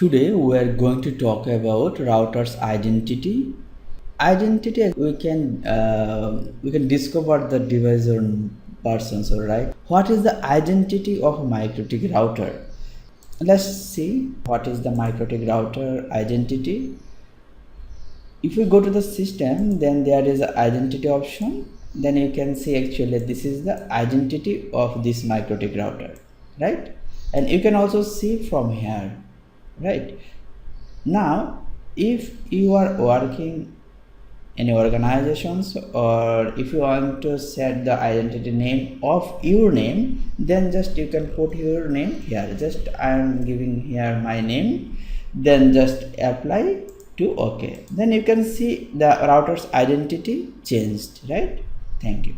Today we are going to talk about router's identity. Identity we can discover the device or persons, all right. What is the identity of a MikroTik router? Let's see what is the MikroTik router identity. If we go to the system, then there is an identity option. Then you can see actually this is the identity of this MikroTik router, right? And you can also see from here, right? Now if you are working in organizations, or if you want to set the identity name of your name, then just you can put your name here. Just I am giving here my name, then just apply to OK. Then you can see the router's identity changed, right? Thank you.